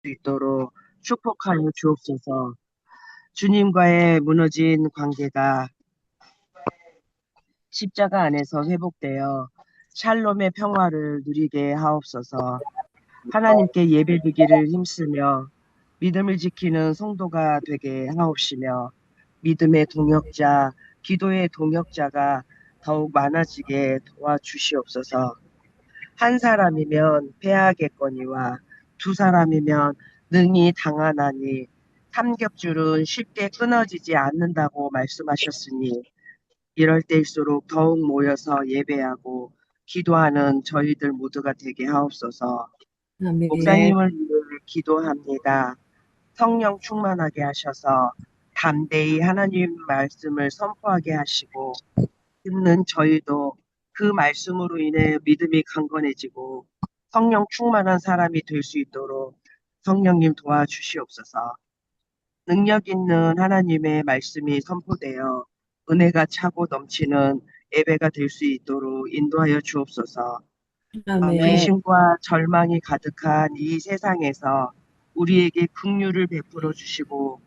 있도록 축복하여 주옵소서. 주님과의 무너진 관계가 십자가 안에서 회복되어 샬롬의 평화를 누리게 하옵소서. 하나님께 예배드리기를 힘쓰며 믿음을 지키는 성도가 되게 하옵시며 믿음의 동역자, 기도의 동역자가 더욱 많아지게 도와주시옵소서. 한 사람이면 패하겠거니와 두 사람이면 능히 당하나니 삼겹줄은 쉽게 끊어지지 않는다고 말씀하셨으니 이럴 때일수록 더욱 모여서 예배하고 기도하는 저희들 모두가 되게 하옵소서. 아멘. 목사님을 위해 기도합니다. 성령 충만하게 하셔서 담대히 하나님 말씀을 선포하게 하시고 듣는 저희도 그 말씀으로 인해 믿음이 강건해지고 성령 충만한 사람이 될 수 있도록 성령님 도와주시옵소서. 능력 있는 하나님의 말씀이 선포되어 은혜가 차고 넘치는 예배가 될 수 있도록 인도하여 주옵소서. 아멘. 근심과 절망이 가득한 이 세상에서 우리에게 긍휼을 베풀어 주시고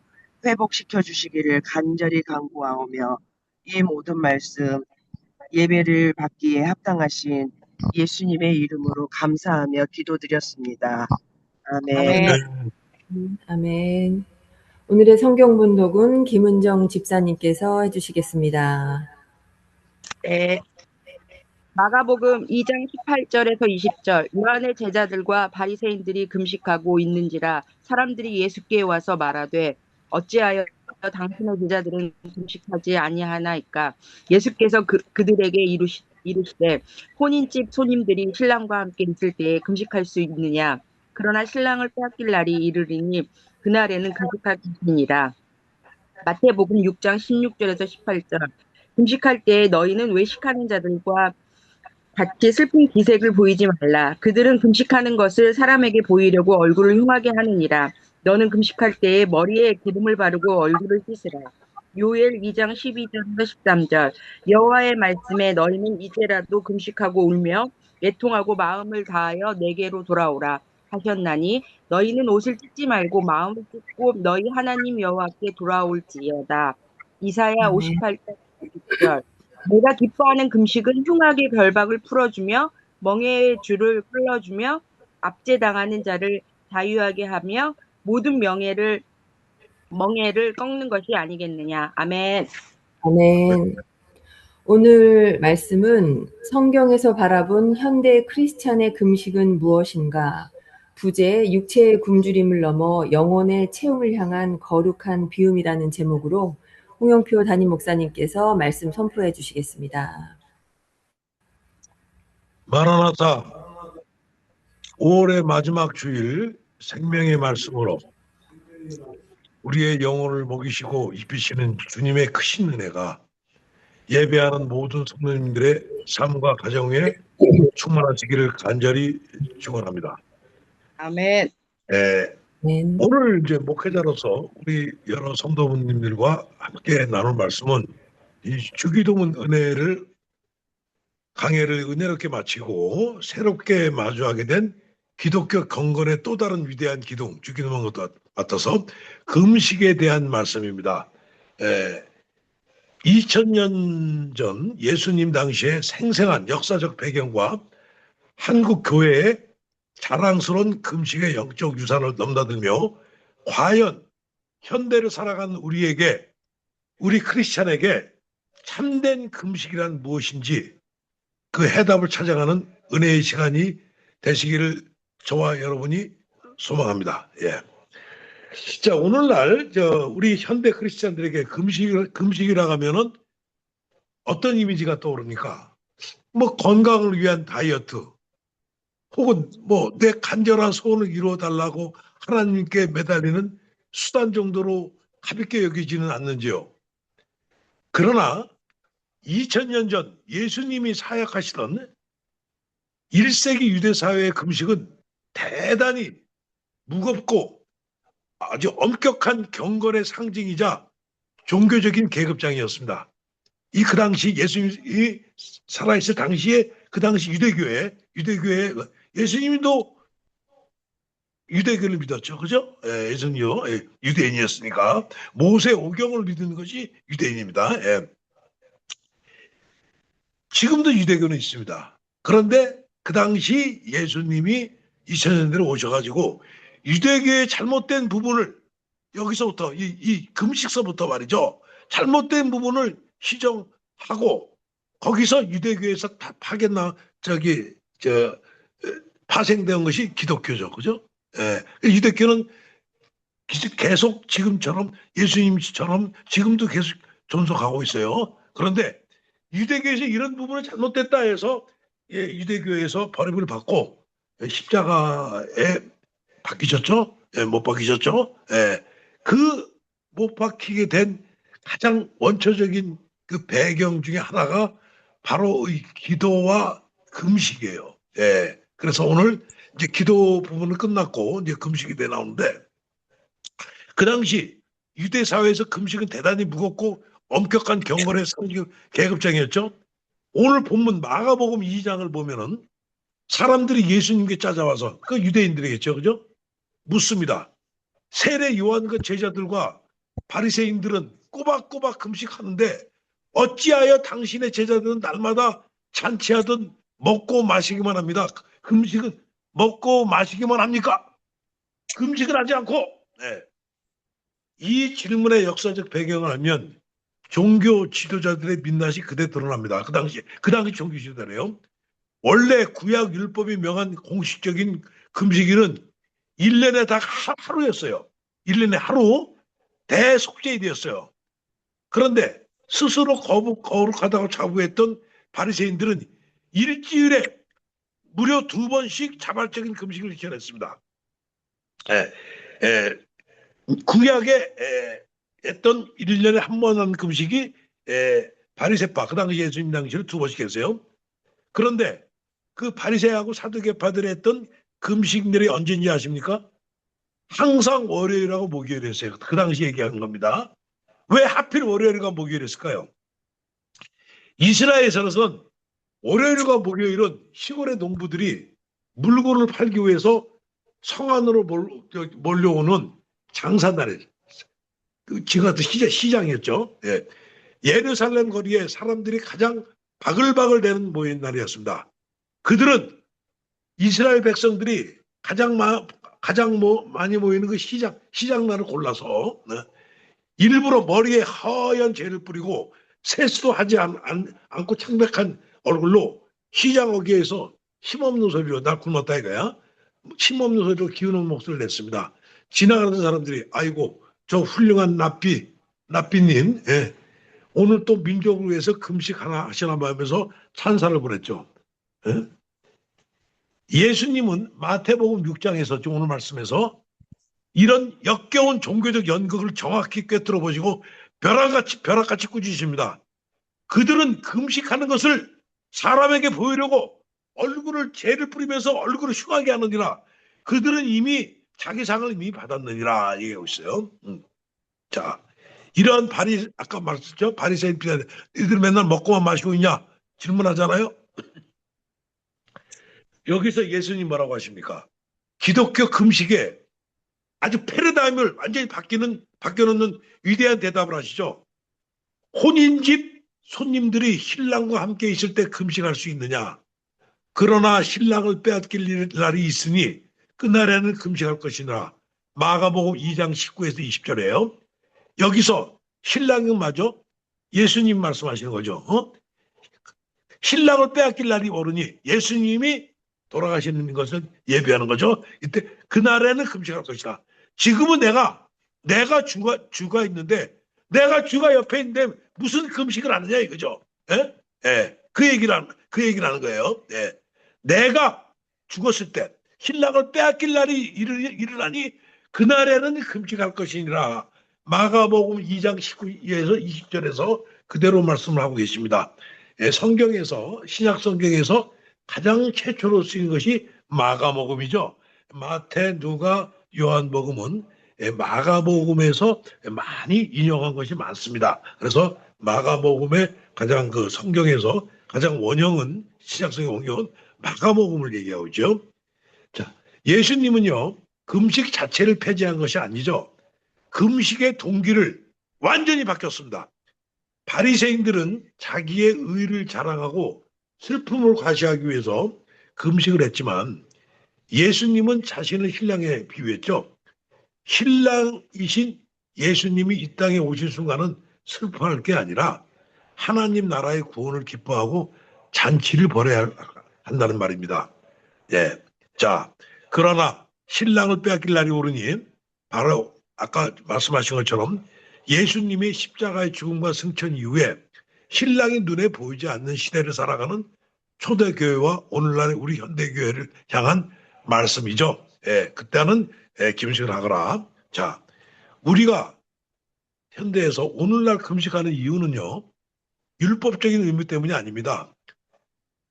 회복시켜 주시기를 간절히 간구하오며 이 모든 말씀 예배를 받기에 합당하신 예수님의 이름으로 감사하며 기도드렸습니다. 아멘. 아멘. 아멘. 오늘의 성경 분독은 김은정 집사님께서 해주시겠습니다. 네. 마가복음 2장 18절에서 20절. 요한의 제자들과 바리새인들이 금식하고 있는지라 사람들이 예수께 와서 말하되 어찌하여 당신의 제자들은 금식하지 아니하나이까. 예수께서 그들에게 이르시되 혼인집 손님들이 신랑과 함께 있을 때에 금식할 수 있느냐. 그러나 신랑을 빼앗길 날이 이르리니 그날에는 금식할 것이니라. 마태복음 6장 16절에서 18절. 금식할 때에 너희는 외식하는 자들과 같이 슬픈 기색을 보이지 말라. 그들은 금식하는 것을 사람에게 보이려고 얼굴을 흉하게 하느니라. 너는 금식할 때에 머리에 기름을 바르고 얼굴을 씻으라. 요엘 2장 12절에서 13절. 여호와의 말씀에 너희는 이제라도 금식하고 울며 애통하고 마음을 다하여 내게로 돌아오라 하셨나니 너희는 옷을 찢지 말고 마음을 찢고 너희 하나님 여호와께 돌아올지어다. 이사야 58장 6절. 내가 기뻐하는 금식은 흉악의 결박을 풀어주며 멍에의 줄을 끌어주며 압제당하는 자를 자유하게 하며 모든 멍에를 꺾는 것이 아니겠느냐. 아멘. 아멘. 오늘 말씀은 성경에서 바라본 현대 크리스찬의 금식은 무엇인가? 부제 육체의 굶주림을 넘어 영혼의 채움을 향한 거룩한 비움이라는 제목으로 홍영표 담임 목사님께서 말씀 선포해 주시겠습니다. 마라나타 5월의 마지막 주일 생명의 말씀으로 우리의 영혼을 먹이시고 입히시는 주님의 크신 은혜가 예배하는 모든 성도님들의 삶과 가정에 충만하시기를 간절히 축원합니다. 아멘. 네, 아멘. 오늘 이제 목회자로서 우리 여러 성도분님들과 함께 나눌 말씀은 이 주기도문 은혜를 강해를 은혜롭게 마치고 새롭게 마주하게 된 기독교 경건의 또 다른 위대한 기둥, 주기도문 것도 같아서 금식에 대한 말씀입니다. 2000년 전 예수님 당시의 생생한 역사적 배경과 한국 교회의 자랑스러운 금식의 영적 유산을 넘나들며 과연 현대를 살아가는 우리에게, 우리 크리스찬에게 참된 금식이란 무엇인지 그 해답을 찾아가는 은혜의 시간이 되시기를 저와 여러분이 소망합니다. 예. 자, 오늘날 우리 현대 크리스찬들에게 금식이라고 하면은 어떤 이미지가 떠오릅니까? 뭐 건강을 위한 다이어트, 혹은 뭐 내 간절한 소원을 이루어 달라고 하나님께 매달리는 수단 정도로 가볍게 여기지는 않는지요. 그러나 2000년 전 예수님이 사역하시던 1세기 유대 사회의 금식은 대단히 무겁고 아주 엄격한 경건의 상징이자 종교적인 계급장이었습니다. 그 당시 예수님이 살아있을 당시에 그 당시 유대교회 예수님도 유대교를 믿었죠. 그죠? 예수님요. 유대인이었으니까. 모세 오경을 믿는 것이 유대인입니다. 지금도 유대교는 있습니다. 그런데 그 당시 예수님이 2000년대로 오셔가지고 유대교의 잘못된 부분을 여기서부터 이 금식서부터 말이죠. 잘못된 부분을 시정하고 거기서 유대교에서 다 파생된 것이 기독교죠. 그죠? 유대교는 계속 지금처럼 예수님처럼 지금도 계속 존속하고 있어요. 그런데 유대교에서 이런 부분을 잘못됐다 해서 유대교에서 벌임을 받고 십자가에 박히셨죠? 못 박히셨죠? 그 못 박히게 된 가장 원초적인 그 배경 중에 하나가 바로 이 기도와 금식이에요. 그래서 오늘 이제 기도 부분은 끝났고 이제 금식이 돼 나오는데 그 당시 유대 사회에서 금식은 대단히 무겁고 엄격한 경건의 상징 계급장이었죠. 오늘 본문 마가복음 2장을 보면은 사람들이 예수님께 찾아와서 그 유대인들이겠죠, 그죠? 묻습니다. 세례 요한 그 제자들과 바리새인들은 꼬박꼬박 금식하는데 어찌하여 당신의 제자들은 날마다 잔치하든 먹고 마시기만 합니다. 금식은 먹고 마시기만 합니까? 금식을 하지 않고. 이 질문의 역사적 배경을 알면 종교 지도자들의 민낯이 그대 드러납니다. 그 당시 종교 지도자래요. 원래 구약 율법이 명한 공식적인 금식일은 1년에 딱 하루였어요. 1년에 하루 대속죄일이었어요. 그런데 스스로 거룩하다고 자부했던 바리새인들은 일주일에 무려 2번씩 자발적인 금식을 지켜냈습니다. 구약에 했던 1년에 한 번 하는 금식이 바리새파, 그 당시 예수님 당시를 2번씩 했어요. 그런데 그 바리새하고 사두개파들이 했던 금식날이 언제인지 아십니까? 항상 월요일하고 목요일이었어요. 그 당시 얘기하는 겁니다. 왜 하필 월요일과 목요일이었을까요? 이스라엘에서는 월요일과 목요일은 시골의 농부들이 물건을 팔기 위해서 성 안으로 몰려오는 장사날이에요. 지금 같은 시장이었죠. 예루살렘 거리에 사람들이 가장 바글바글대는 모인 날이었습니다. 그들은 이스라엘 백성들이 가장 많이 모이는 그 시장 날을 골라서 일부러 머리에 하얀 재를 뿌리고 세수도 하지 않고 창백한 얼굴로 시장 어귀에서 힘없는 소리로 날 굶었다 이거야. 힘없는 소리로 기운없는 목소리를 냈습니다. 지나가는 사람들이 아이고 저 훌륭한 납비님 오늘 또 민족을 위해서 금식 하나 하시나 하면서 찬사를 보냈죠. 예수님은 마태복음 6장에서 지금 오늘 말씀에서 이런 역겨운 종교적 연극을 정확히 꿰뚫어 보시고 벼락같이 꾸짖으십니다. 그들은 금식하는 것을 사람에게 보이려고 얼굴을 재를 뿌리면서 얼굴을 흉하게 하느니라. 그들은 이미 자기 상을 이미 받았느니라 얘기하고 있어요. 자, 이러한 아까 말했죠. 바리새인 비단 이들 맨날 먹고만 마시고 있냐 질문하잖아요. 여기서 예수님 뭐라고 하십니까? 기독교 금식에 아주 패러다임을 완전히 바뀌어놓는 위대한 대답을 하시죠. 혼인집 손님들이 신랑과 함께 있을 때 금식할 수 있느냐? 그러나 신랑을 빼앗길 날이 있으니 그날에는 금식할 것이나. 마가복음 2장 19에서 20절이에요. 여기서 신랑은 맞아? 예수님 말씀하시는 거죠. 신랑을 빼앗길 날이 오르니 예수님이 돌아가시는 것을 예비하는 거죠. 이때 그날에는 금식할 것이다. 지금은 내가 주가 있는데 내가 주가 옆에 있는데 무슨 금식을 하느냐 이거죠. 그 얘기를 하는 거예요. 내가 죽었을 때 신랑을 빼앗길 날이 일어나니 그날에는 금식할 것이니라. 마가복음 2장 19에서 20절에서 그대로 말씀을 하고 계십니다. 성경에서 신약 성경에서 가장 최초로 쓰인 것이 마가복음이죠. 마태, 누가, 요한복음은 마가복음에서 많이 인용한 것이 많습니다. 그래서 마가복음의 가장 그 성경에서 가장 원형은 신약성의 원형은 마가복음을 얘기하고 있죠. 자, 예수님은요 금식 자체를 폐지한 것이 아니죠. 금식의 동기를 완전히 바뀌었습니다. 바리새인들은 자기의 의를 자랑하고 슬픔을 과시하기 위해서 금식을 했지만 예수님은 자신을 신랑에 비유했죠. 신랑이신 예수님이 이 땅에 오실 순간은 슬퍼할 게 아니라 하나님 나라의 구원을 기뻐하고 잔치를 벌여야 한다는 말입니다. 예. 자, 그러나 신랑을 빼앗길 날이 오르니 바로 아까 말씀하신 것처럼 예수님의 십자가의 죽음과 승천 이후에 신랑이 눈에 보이지 않는 시대를 살아가는 초대교회와 오늘날의 우리 현대교회를 향한 말씀이죠. 예, 그때는 금식을 하거라. 자, 우리가 현대에서 오늘날 금식하는 이유는요, 율법적인 의미 때문이 아닙니다.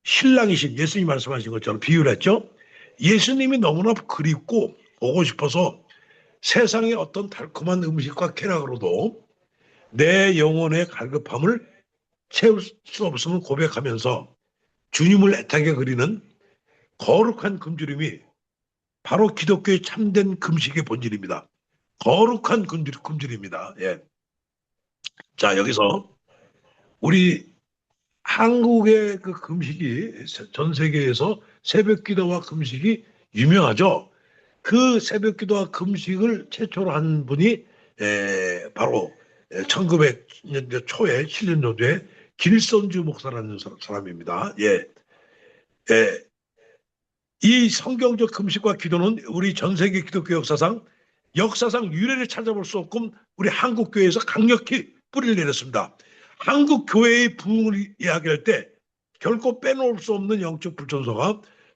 신랑이신 예수님이 말씀하신 것처럼 비유를 했죠. 예수님이 너무나 그립고 보고 싶어서 세상의 어떤 달콤한 음식과 쾌락으로도 내 영혼의 갈급함을 채울 수 없음을 고백하면서 주님을 애타게 그리는 거룩한 금주림이 바로 기독교의 참된 금식의 본질입니다. 거룩한 금주림입니다. 예. 자, 여기서 우리 한국의 그 금식이 전 세계에서 새벽 기도와 금식이 유명하죠. 그 새벽 기도와 금식을 최초로 한 분이 바로 1900년대 초에 7년 정도에 길선주 목사라는 사람입니다. 예. 이 성경적 금식과 기도는 우리 전 세계 기독교 역사상 유래를 찾아볼 수 없고 우리 한국 교회에서 강력히 뿌리를 내렸습니다. 한국 교회의 부흥을 이야기할 때 결코 빼놓을 수 없는 영적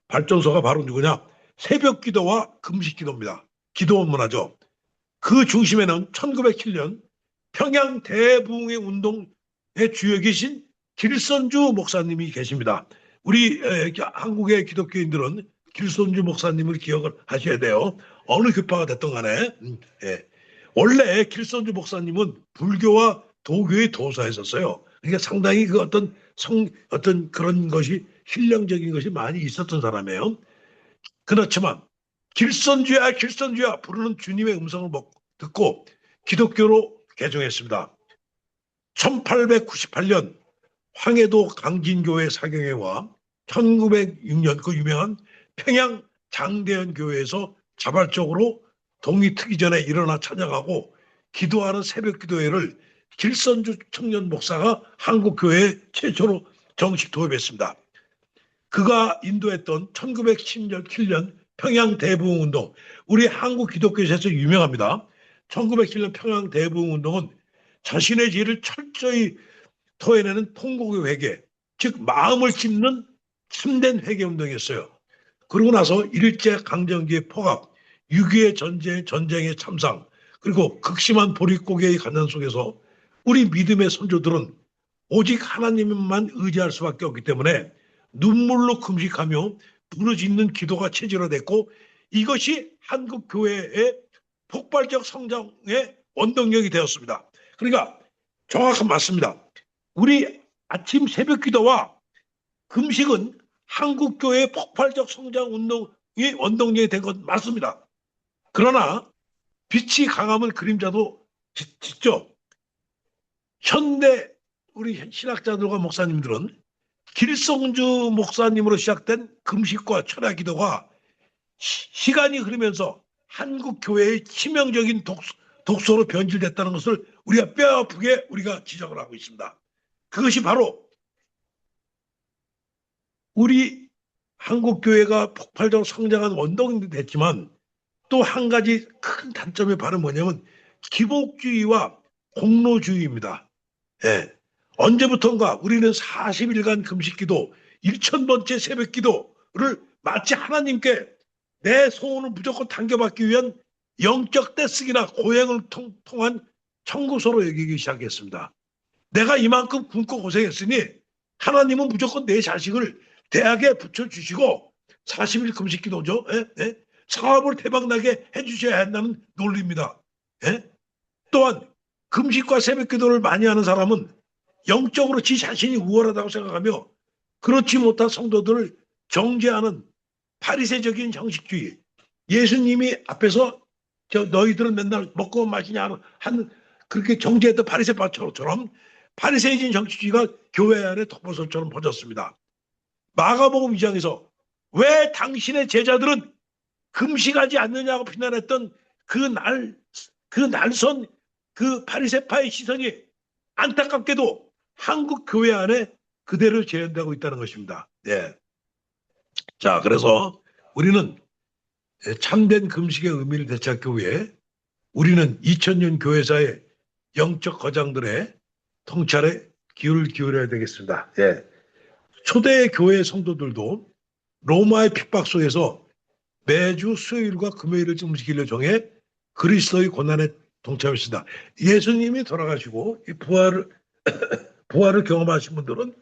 발전소가 바로 누구냐? 새벽 기도와 금식 기도입니다. 기도 문화죠. 그 중심에는 1907년 평양 대부흥의 운동의 주역이신 길선주 목사님이 계십니다. 우리 한국의 기독교인들은 길선주 목사님을 기억을 하셔야 돼요. 어느 교파가 됐든 간에. 원래 길선주 목사님은 불교와 도교의 도사였었어요. 그러니까 상당히 그 어떤 그런 것이 신령적인 것이 많이 있었던 사람이에요. 그렇지만 길선주야 부르는 주님의 음성을 듣고 기독교로 개종했습니다. 1898년 황해도 강진교회 사경회와 1906년 그 유명한 평양 장대현 교회에서 자발적으로 동이 트기 전에 일어나 찬양하고 기도하는 새벽 기도회를 길선주 청년 목사가 한국 교회에 최초로 정식 도입했습니다. 그가 인도했던 1907년 평양 대부흥 운동, 우리 한국 기독교에서 유명합니다. 1907년 평양 대부흥 운동은 자신의 죄를 철저히 토해내는 통곡의 회개, 즉 마음을 짚는 참된 회개 운동이었어요. 그러고 나서 일제 강점기의 포갑, 6.25 전쟁의 참상, 그리고 극심한 보릿고개의 가난 속에서 우리 믿음의 선조들은 오직 하나님만 의지할 수밖에 없기 때문에 눈물로 금식하며 부르짖는 기도가 체질화됐고 이것이 한국 교회의 폭발적 성장의 원동력이 되었습니다. 그러니까 정확한 맞습니다. 우리 아침 새벽 기도와 금식은 한국 교회의 폭발적 성장 운동의 원동력이 된 것 맞습니다. 그러나 빛이 강하면 그림자도 짙죠. 현대 우리 신학자들과 목사님들은 길성주 목사님으로 시작된 금식과 철야 기도가 시간이 흐르면서 한국 교회의 치명적인 독소로 변질됐다는 것을 우리가 뼈아프게 우리가 지적을 하고 있습니다. 그것이 바로 우리 한국 교회가 폭발적으로 성장한 원동력이 됐지만 또 한 가지 큰 단점이 바로 뭐냐면 기복주의와 공로주의입니다. 예. 언제부턴가 우리는 40일간 금식기도 1000번째 새벽기도를 마치 하나님께 내 소원을 무조건 당겨받기 위한 영적 떼쓰기나 고행을 통한 청구서로 여기기 시작했습니다. 내가 이만큼 굶고 고생했으니 하나님은 무조건 내 자식을 대학에 붙여주시고 40일 금식기도죠. 사업을 대박나게 해주셔야 한다는 논리입니다. 또한 금식과 새벽기도를 많이 하는 사람은 영적으로 지 자신이 우월하다고 생각하며 그렇지 못한 성도들을 정죄하는 파리새적인 형식주의, 예수님이 앞에서 너희들은 맨날 먹고 마시냐 한 그렇게 정죄했던 바리새파처럼 바리새인적인 정치주의가 교회 안에 덮어설처럼 퍼졌습니다. 마가복음 2장에서 왜 당신의 제자들은 금식하지 않느냐고 비난했던 그 날선 그 바리새파의 시선이 안타깝게도 한국 교회 안에 그대로 재현되고 있다는 것입니다. 네. 자, 그래서 우리는 참된 금식의 의미를 되찾기 위해 우리는 2000년 교회사의 영적 거장들의 통찰에 기울여야 되겠습니다. 예. 초대 교회 성도들도 로마의 핍박 속에서 매주 수요일과 금요일을 금식일로 정해 그리스도의 고난에 동참했습니다. 예수님이 돌아가시고 이 부활을 경험하신 분들은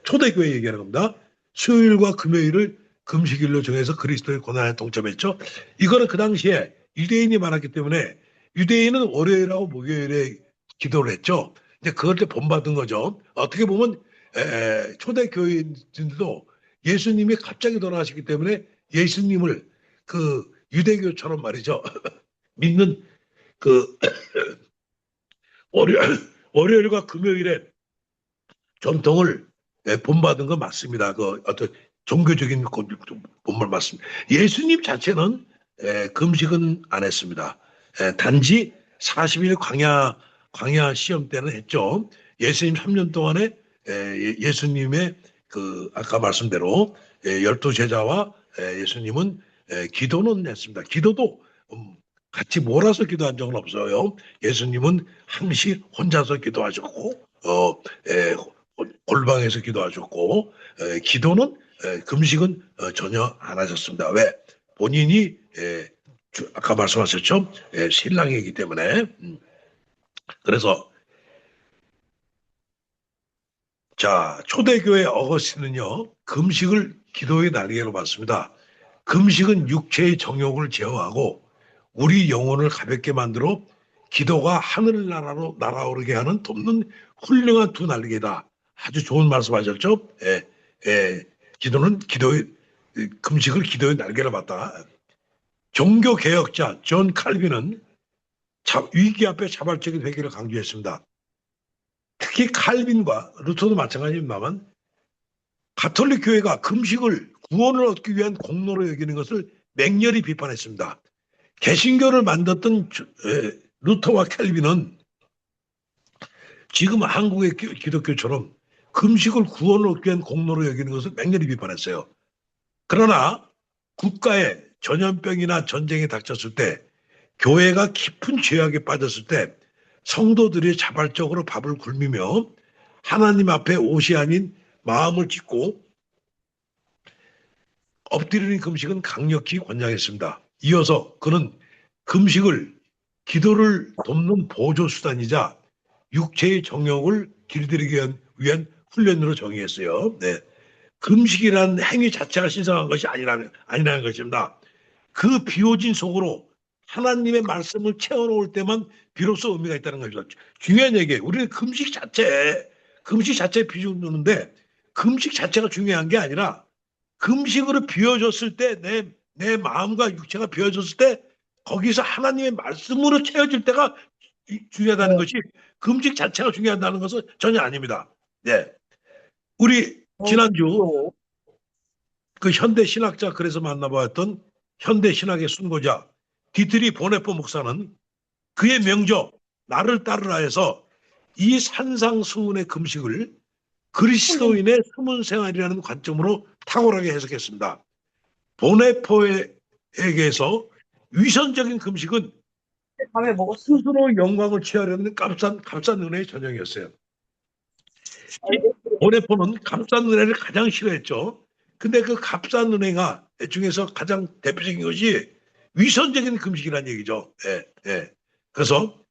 초대 교회 얘기하는 겁니다. 수요일과 금요일을 금식일로 정해서 그리스도의 고난에 동참했죠. 이거는 그 당시에 유대인이 많았기 때문에 유대인은 월요일하고 목요일에 기도를 했죠. 이제 그걸 때 본받은 거죠. 어떻게 보면 초대 교인들도 예수님이 갑자기 돌아가시기 때문에 예수님을 그 유대교처럼 말이죠. 믿는 그 월요일과 금요일에 전통을 본받은 건 맞습니다. 그 어떤 종교적인 본말 맞습니다. 예수님 자체는 금식은 안 했습니다. 단지 40일 광야 시험 때는 했죠. 예수님 3년 동안에 예수님의 그 아까 말씀대로 12제자와 예수님은 기도는 했습니다. 기도도 같이 몰아서 기도한 적은 없어요. 예수님은 항시 혼자서 기도하셨고 골방에서 기도하셨고 기도는 금식은 전혀 안 하셨습니다. 왜? 본인이 아까 말씀하셨죠? 신랑이기 때문에. 그래서 자, 초대교회 어거스틴은요, 금식을 기도의 날개로 봤습니다. 금식은 육체의 정욕을 제어하고 우리 영혼을 가볍게 만들어 기도가 하늘나라로 날아오르게 하는 돕는 훌륭한 두 날개다. 아주 좋은 말씀하셨죠? 금식을 기도의 날개로 봤다. 종교 개혁자 존 칼빈은 위기 앞에 자발적인 회개를 강조했습니다. 특히 칼빈과 루터도 마찬가지입니다만 가톨릭 교회가 금식을 구원을 얻기 위한 공로로 여기는 것을 맹렬히 비판했습니다. 개신교를 만들었던 루터와 칼빈은 지금 한국의 기독교처럼 금식을 구원을 얻기 위한 공로로 여기는 것을 맹렬히 비판했어요. 그러나 국가에 전염병이나 전쟁이 닥쳤을 때 교회가 깊은 죄악에 빠졌을 때 성도들이 자발적으로 밥을 굶으며 하나님 앞에 옷이 아닌 마음을 찢고 엎드리는 금식은 강력히 권장했습니다. 이어서 그는 금식을 기도를 돕는 보조수단이자 육체의 정욕을 길들이기 위한 훈련으로 정의했어요. 네. 금식이라는 행위 자체가 신성한 것이 아니라는 것입니다. 그 비오진 속으로 하나님의 말씀을 채워놓을 때만 비로소 의미가 있다는 것입니다. 중요한 얘기예요. 우리는 금식 자체에 비중을 두는데 금식 자체가 중요한 게 아니라 금식으로 비워졌을 때 내 마음과 육체가 비워졌을 때 거기서 하나님의 말씀으로 채워질 때가 중요하다는 것이 금식 자체가 중요하다는 것은 전혀 아닙니다. 네. 우리 지난주 그 현대 신학자 그래서 만나봤던 현대 신학의 순고자 디트리 보네포 목사는 그의 명저 나를 따르라에서 이 산상수훈의 금식을 그리스도인의 서문생활이라는 관점으로 탁월하게 해석했습니다. 보네포에게서 위선적인 금식은 스스로 영광을 취하려는 값싼 은혜의 전형이었어요. 보네포는 값싼 은혜를 가장 싫어했죠. 근데 그 값싼 은혜가 중에서 가장 대표적인 것이 위선적인 금식이라는 얘기죠. 그래서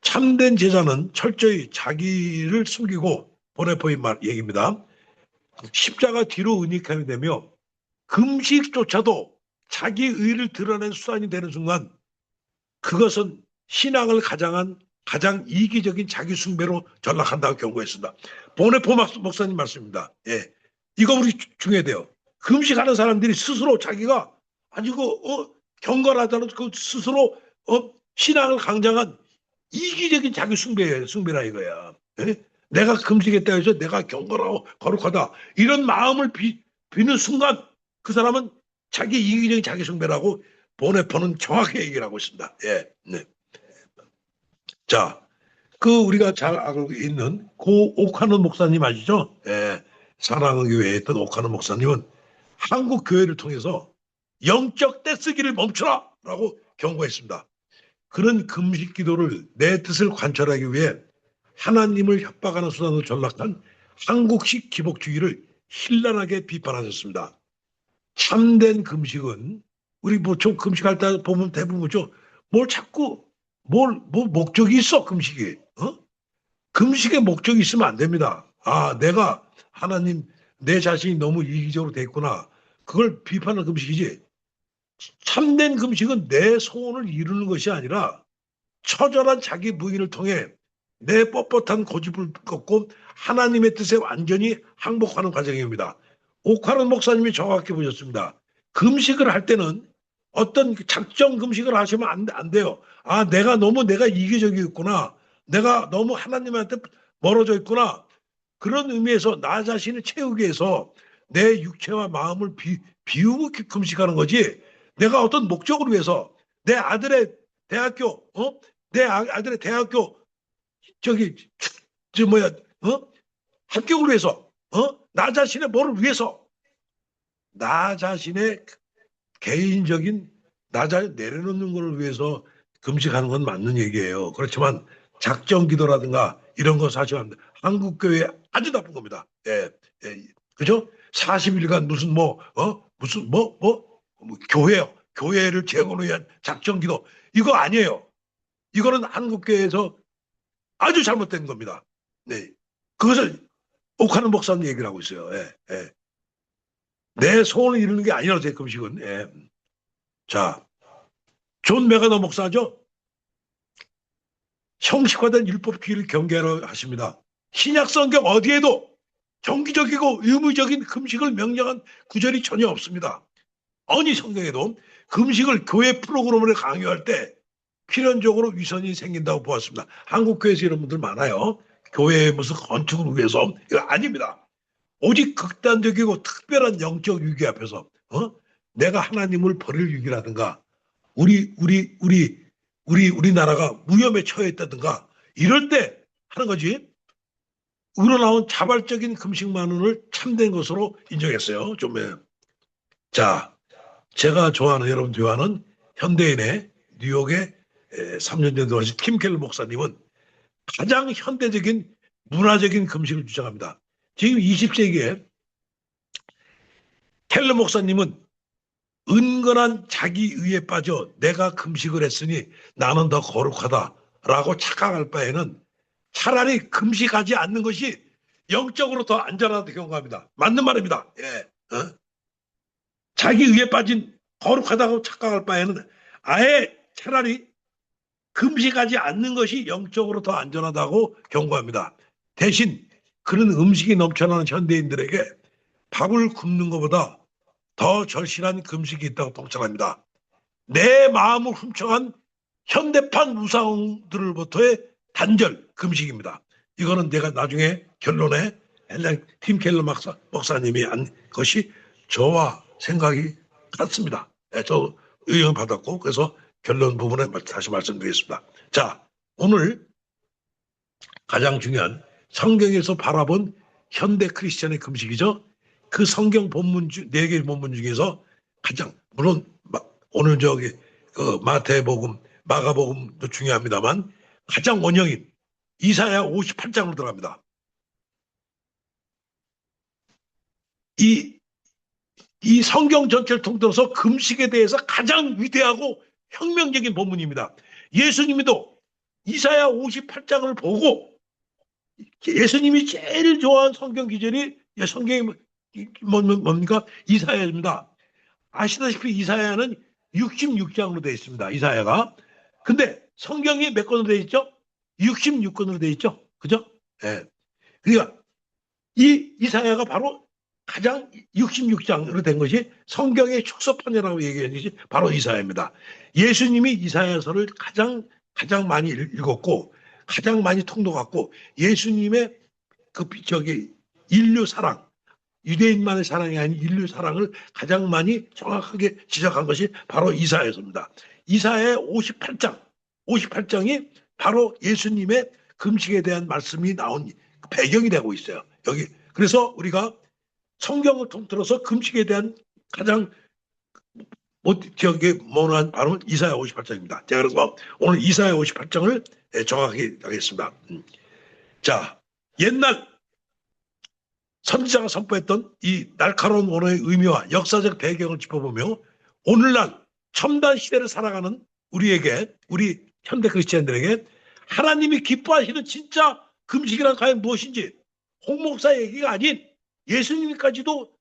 참된 제자는 철저히 자기를 숨기고 보네포의 얘기입니다. 십자가 뒤로 은닉하게 되며 금식조차도 자기 의를 드러낸 수단이 되는 순간 그것은 신앙을 가장 이기적인 자기 숭배로 전락한다고 경고했습니다. 보네포 목사님 말씀입니다. 이거 우리 중요해야 돼요. 금식하는 사람들이 스스로 자기가 경건하다는 그 스스로 신앙을 강장한 이기적인 자기 숭배라 이거야. 예? 내가 금식했다 해서 내가 경건하고 거룩하다 이런 마음을 비는 순간 그 사람은 자기 이기적인 자기 숭배라고 보네포는 정확히 얘기를 하고 있습니다. 예, 네. 자, 그 우리가 잘 알고 있는 고 옥하는 목사님 아시죠? 예, 사랑의 교회에 있던 옥하는 목사님은 한국 교회를 통해서 영적 떼쓰기를 멈춰라라고 경고했습니다. 그런 금식 기도를 내 뜻을 관철하기 위해 하나님을 협박하는 수단으로 전락한 한국식 기복주의를 신랄하게 비판하셨습니다. 참된 금식은 우리 좀 금식할 때 보면 대부분 뭐죠? 뭘 자꾸 뭐 목적이 있어 금식이. 금식에 목적이 있으면 안 됩니다. 아, 내가 하나님 내 자신이 너무 이기적으로 돼 있구나. 그걸 비판하는 금식이지. 참된 금식은 내 소원을 이루는 것이 아니라 처절한 자기 부인을 통해 내 뻣뻣한 고집을 꺾고 하나님의 뜻에 완전히 항복하는 과정입니다. 옥하는 목사님이 정확히 보셨습니다. 금식을 할 때는 어떤 작정 금식을 하시면 안 돼요. 아, 내가 이기적이었구나. 내가 너무 하나님한테 멀어져 있구나. 그런 의미에서 나 자신을 채우기 위해서 내 육체와 마음을 비우고 금식하는 거지. 내가 어떤 목적을 위해서 내 아들의 대학교, 아들의 대학교 합격을 위해서, 나 자신의 뭐를 위해서, 나 자신의 개인적인 나 자신 내려놓는 것을 위해서 금식하는 건 맞는 얘기예요. 그렇지만 작정 기도라든가 이런 거 사실 한국 교회 아주 나쁜 겁니다. 예, 예, 그죠? 40일간 무슨 교회를 재건을 위한 작정 기도 이거 아니에요. 이거는 한국 교회에서 아주 잘못된 겁니다. 네, 그것을 옥하는 목사님 얘기를 하고 있어요. 예, 예. 내 소원을 이루는 게 아니라서 제 금식은. 예. 자, 존 메가더 목사죠. 형식화된 율법주의를 경계하려 하십니다. 신약 성경 어디에도 정기적이고 의무적인 금식을 명령한 구절이 전혀 없습니다. 어느 성경에도 금식을 교회 프로그램을 강요할 때 필연적으로 위선이 생긴다고 보았습니다. 한국 교회에서 이런 분들 많아요. 교회의 무슨 건축을 위해서 이거 아닙니다. 오직 극단적이고 특별한 영적 위기 앞에서 내가 하나님을 버릴 위기라든가 우리나라가 위험에 처해 있다든가 이럴 때 하는 거지. 우러나온 자발적인 금식만을 참된 것으로 인정했어요. 좀. 자, 제가 여러분 좋아하는 현대인의 뉴욕의 3년 전에 돌아가신 팀 켈러 목사님은 가장 현대적인 문화적인 금식을 주장합니다. 지금 20세기에 켈러 목사님은 은근한 자기의에 빠져 내가 금식을 했으니 나는 더 거룩하다라고 착각할 바에는 차라리 금식하지 않는 것이 영적으로 더 안전하다고 경고합니다. 맞는 말입니다. 예. 자기의에 빠진 거룩하다고 착각할 바에는 아예 차라리 금식하지 않는 것이 영적으로 더 안전하다고 경고합니다. 대신 그런 음식이 넘쳐나는 현대인들에게 밥을 굶는 것보다 더 절실한 금식이 있다고 통찰합니다. 내 마음을 훔쳐간 현대판 우상들로부터의 단절 금식입니다. 이거는 내가 나중에 결론에 팀 켈러 목사님이 한 것이 저와 생각이 같습니다. 저 의견을 받았고 그래서 결론 부분에 다시 말씀드리겠습니다. 자, 오늘 가장 중요한 성경에서 바라본 현대 크리스천의 금식이죠. 그 성경 본문 4개 본문 중에서 가장 물론 오늘 마태복음, 마가복음도 중요합니다만 가장 원형인 이사야 58장으로 들어갑니다. 이 성경 전체를 통틀어서 금식에 대해서 가장 위대하고 혁명적인 본문입니다. 예수님도 이사야 58장을 보고 예수님이 제일 좋아하는 성경 기절이 성경이 뭡니까? 이사야입니다. 아시다시피 이사야는 66장으로 되어 있습니다. 이사야가. 근데 성경이 몇 권으로 되어 있죠? 66권으로 되어 있죠? 그죠? 예. 그러니까 이 이사야가 바로 가장 66장으로 된 것이 성경의 축소판이라고 얘기하는 것이 바로 이사야입니다. 예수님이 이사야서를 가장 많이 읽었고 가장 많이 통독했고 예수님의 인류 사랑, 유대인만의 사랑이 아닌 인류 사랑을 가장 많이 정확하게 지적한 것이 바로 이사야서입니다. 이사야의 58장이 바로 예수님의 금식에 대한 말씀이 나온 배경이 되고 있어요. 여기 그래서 우리가 성경을 통틀어서 금식에 대한 가장 모호한 바로 이사야 58장입니다. 자, 그래서 오늘 이사야 58장을 정확히 하겠습니다. 자, 옛날 선지자가 선포했던 이 날카로운 언어의 의미와 역사적 배경을 짚어보며 오늘날 첨단 시대를 살아가는 우리 현대 크리스찬들에게 하나님이 기뻐하시는 진짜 금식이란 과연 무엇인지 홍 목사 얘기가 아닌 예수님까지도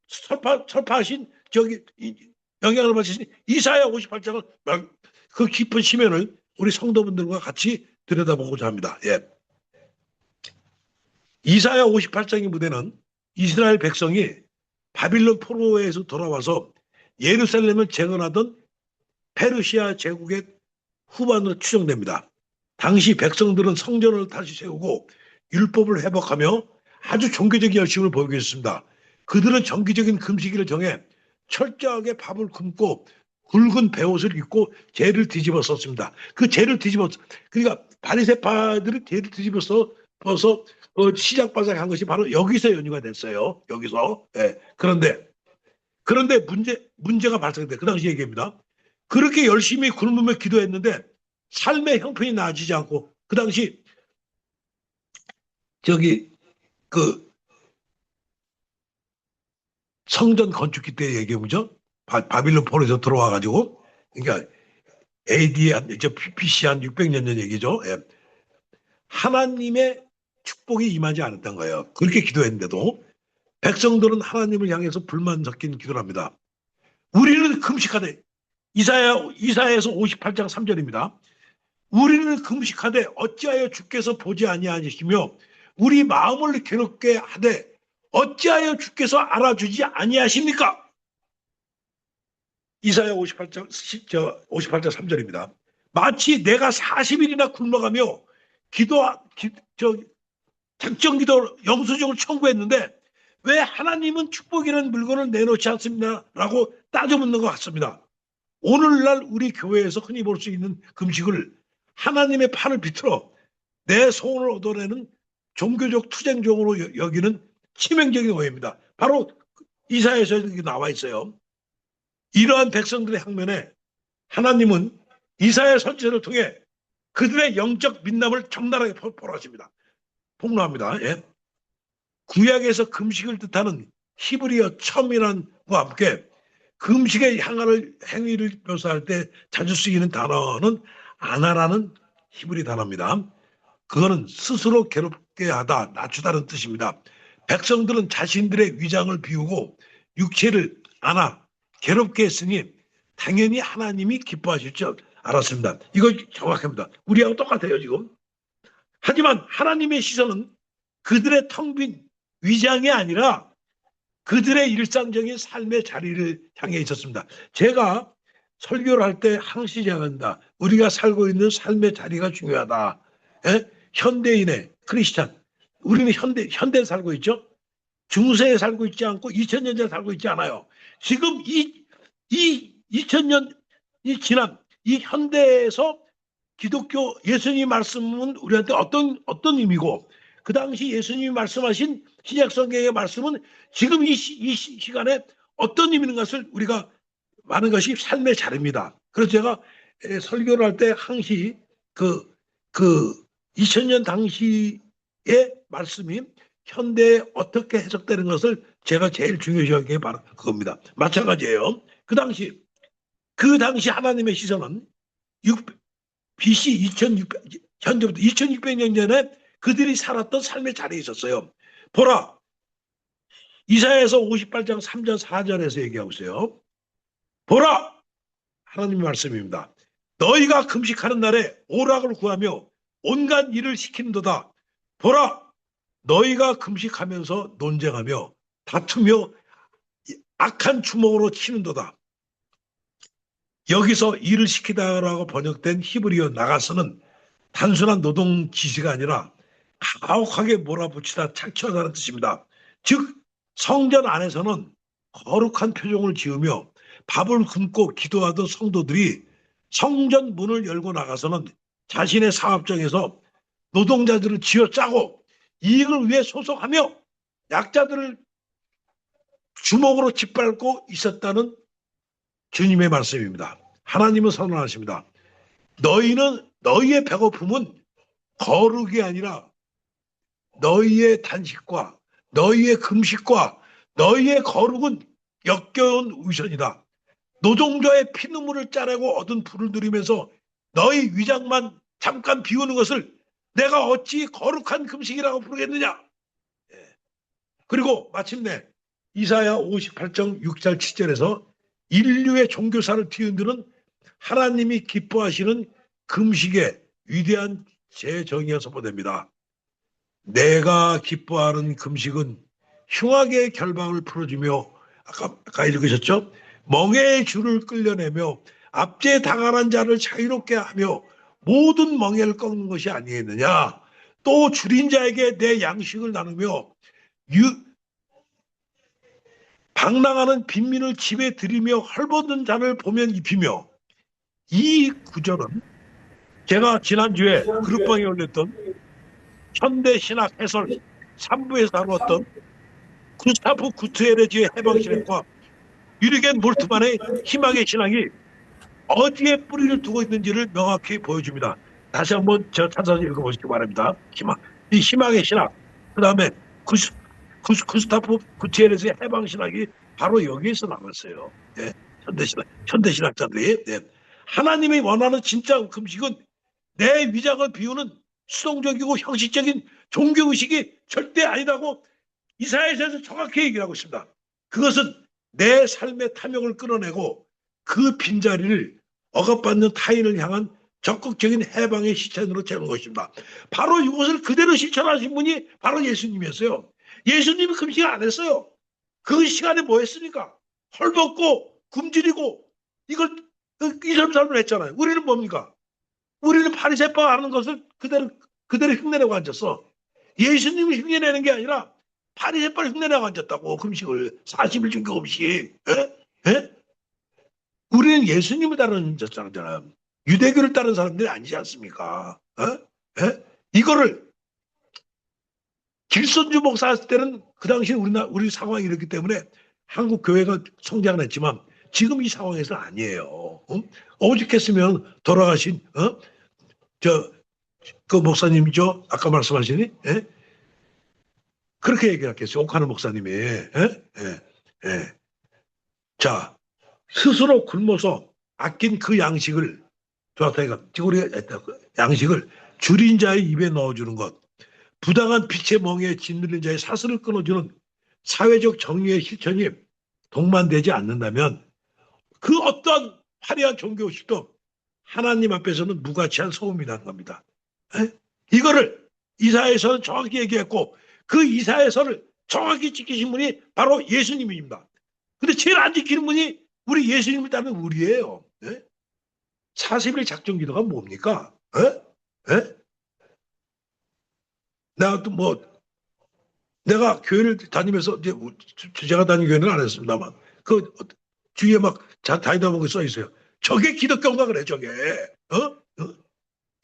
설파하신 영향을 받으신 이사야 58장을 그 깊은 심연을 우리 성도분들과 같이 들여다보고자 합니다. 예. 이사야 58장의 무대는 이스라엘 백성이 바빌론 포로에서 돌아와서 예루살렘을 재건하던 페르시아 제국의 후반으로 추정됩니다. 당시 백성들은 성전을 다시 세우고 율법을 회복하며 아주 종교적인 열심을 보이고 있습니다. 그들은 정기적인 금식일을 정해 철저하게 밥을 굶고 굵은 베옷을 입고 재를 뒤집어 썼습니다. 그 재를 그러니까 바리새파들이 재를 뒤집어서 시작바삭한 것이 바로 여기서 연유가 됐어요. 여기서. 예. 그런데 문제가 발생돼. 그 당시 얘기입니다. 그렇게 열심히 굶으며 기도했는데 삶의 형편이 나아지지 않고 그 당시 성전 건축기 때 얘기해보죠. 바빌론 포로에서 들어와가지고 그러니까 AD BC 한 600년 전 얘기죠. 예. 하나님의 축복이 임하지 않았던 거예요. 그렇게 기도했는데도 백성들은 하나님을 향해서 불만 섞인 기도를 합니다. 우리는 금식하되 이사야에서 58장 3절입니다. 우리는 금식하되 어찌하여 주께서 보지 아니하시며 우리 마음을 괴롭게 하되 어찌하여 주께서 알아주지 아니하십니까? 이사야 58장 3절입니다. 마치 내가 40일이나 굶어가며 작정기도 영수증을 청구했는데 왜 하나님은 축복이라는 물건을 내놓지 않습니다 라고 따져묻는 것 같습니다. 오늘날 우리 교회에서 흔히 볼 수 있는 금식을 하나님의 팔을 비틀어 내 소원을 얻어내는 종교적 투쟁종으로 여기는 치명적인 오해입니다. 바로 이사야서에 나와 있어요. 이러한 백성들의 항면에 하나님은 이사야 선지자를 통해 그들의 영적 민남을 적나라하게 폭로합니다. 예. 구약에서 금식을 뜻하는 히브리어 첨이란과 함께 금식의 행위를 묘사할 때 자주 쓰이는 단어는 아나라는 히브리 단어입니다. 그거는 스스로 괴롭게 하다, 낮추다는 뜻입니다. 백성들은 자신들의 위장을 비우고 육체를 괴롭게 했으니 당연히 하나님이 기뻐하실 줄 알았습니다. 이거 정확합니다. 우리하고 똑같아요 지금. 하지만 하나님의 시선은 그들의 텅 빈 위장이 아니라 그들의 일상적인 삶의 자리를 향해 있었습니다. 제가 설교를 할 때 항시 제안한다. 우리가 살고 있는 삶의 자리가 중요하다. 예? 현대인의 크리스찬. 우리는 현대에 살고 있죠. 중세에 살고 있지 않고 2000년대에 살고 있지 않아요. 지금 이 2000년이 지난 이 현대에서 기독교 예수님 말씀은 우리한테 어떤 의미고 그 당시 예수님이 말씀하신 신약성경의 말씀은 지금 이 시간에 어떤 의미인 것을 우리가 많은 것이 삶의 자리입니다. 그래서 제가 설교를 할 때 항시 그 2000년 당시의 말씀이 현대에 어떻게 해석되는 것을 제가 제일 중요시 여기는 게 바로 그겁니다. 마찬가지예요. 그 당시 하나님의 시선은 BC 2600년 2600년 전에 그들이 살았던 삶의 자리에 있었어요. 보라, 이사야에서 58장 3절 4절에서 얘기하고 있어요. 보라, 하나님의 말씀입니다. 너희가 금식하는 날에 오락을 구하며 온갖 일을 시키는도다. 보라, 너희가 금식하면서 논쟁하며 다투며 악한 주먹으로 치는도다. 여기서 일을 시키다라고 번역된 히브리어 나가서는 단순한 노동 지시가 아니라 가혹하게 몰아붙이다 착취하다는 뜻입니다. 즉 성전 안에서는 거룩한 표정을 지으며 밥을 굶고 기도하던 성도들이 성전 문을 열고 나가서는 자신의 사업장에서 노동자들을 쥐어짜고 이익을 위해 소속하며 약자들을 주먹으로 짓밟고 있었다는 주님의 말씀입니다. 하나님은 선언하십니다. 너희의 배고픔은 거룩이 아니라 너희의 단식과 너희의 금식과 너희의 거룩은 역겨운 위선이다. 노동자의 피눈물을 짜내고 얻은 불을 누리면서 너희 위장만 잠깐 비우는 것을 내가 어찌 거룩한 금식이라고 부르겠느냐. 그리고 마침내 이사야 58장 6절 7절에서 인류의 종교사를 뒤흔드는 하나님이 기뻐하시는 금식의 위대한 재정의가 선포됩니다. 내가 기뻐하는 금식은 흉악의 결박을 풀어주며 아까 읽으셨죠? 멍에의 줄을 끌려내며 압제에 당하는 자를 자유롭게 하며 모든 멍에를 꺾는 것이 아니겠느냐. 또 줄인 자에게 내 양식을 나누며 방랑하는 빈민을 집에 들이며 헐벗은 자를 보면 입히며. 이 구절은 제가 지난주에 그룹방에 올렸던 현대신학 해설 3부에서 다루었던 구스타프 구트에레지의 해방신학과 유리겐 몰트만의 희망의 신앙이 어디에 뿌리를 두고 있는지를 명확히 보여줍니다. 다시 한번 저 찾아서 읽어보시기 바랍니다. 이 희망의 신학, 그 다음에 구스타프 구트에레지의 해방신학이 바로 여기에서 나왔어요. 네, 현대신학자들이. 네. 하나님이 원하는 진짜 금식은 내 위장을 비우는 수동적이고 형식적인 종교의식이 절대 아니라고 이사야에서 정확히 얘기를 하고 있습니다. 그것은 내 삶의 탐욕을 끌어내고 그 빈자리를 억압받는 타인을 향한 적극적인 해방의 실천으로 채우는 것입니다. 바로 이것을 그대로 실천하신 분이 바로 예수님이었어요. 예수님이 금식 안 했어요. 그 시간에 뭐 했습니까? 헐벗고 굶주리고 이걸 이섬삼을 했잖아요. 우리는 뭡니까? 우리는 바리새파 하는 것을 그대로 흉내내고 앉았어. 예수님이 흉내내는 게 아니라 바리새파를 흉내내고 앉았다고. 금식을 40일 중교 금식. 우리는 예수님을 따르는 자잖아요. 유대교를 따르는 사람들이 아니지 않습니까? 이거를 길손주 목사 했을 때는 그 당시에 우리 상황이 이렇기 때문에 한국 교회가 성장을 했지만 지금 이 상황에서 아니에요. 오죽했으면 돌아가신 그 목사님이죠. 아까 말씀하시니 그렇게 얘기했겠어요. 옥하는 목사님이. 자, 스스로 굶어서 아낀 그 양식을 양식을 줄인 자의 입에 넣어주는 것, 부당한 빛의 멍에 짓누른 자의 사슬을 끊어주는 사회적 정의의 실천이 동반되지 않는다면 그 어떤 화려한 종교의식도 하나님 앞에서는 무가치한 소음이라는 겁니다. 이거를 이사야에서는 정확히 얘기했고 그 이사야서를 정확히 지키신 분이 바로 예수님입니다. 근데 제일 안 지키는 분이 우리 예수님을 따르는 우리예요. 40일 작정 기도가 뭡니까? 내가 교회를 다니면서 이제 제가 다니는 교회는 안 했습니다만 그 주위에 막 다니다 보면 써 있어요. 저게 기독교인가 그래 저게.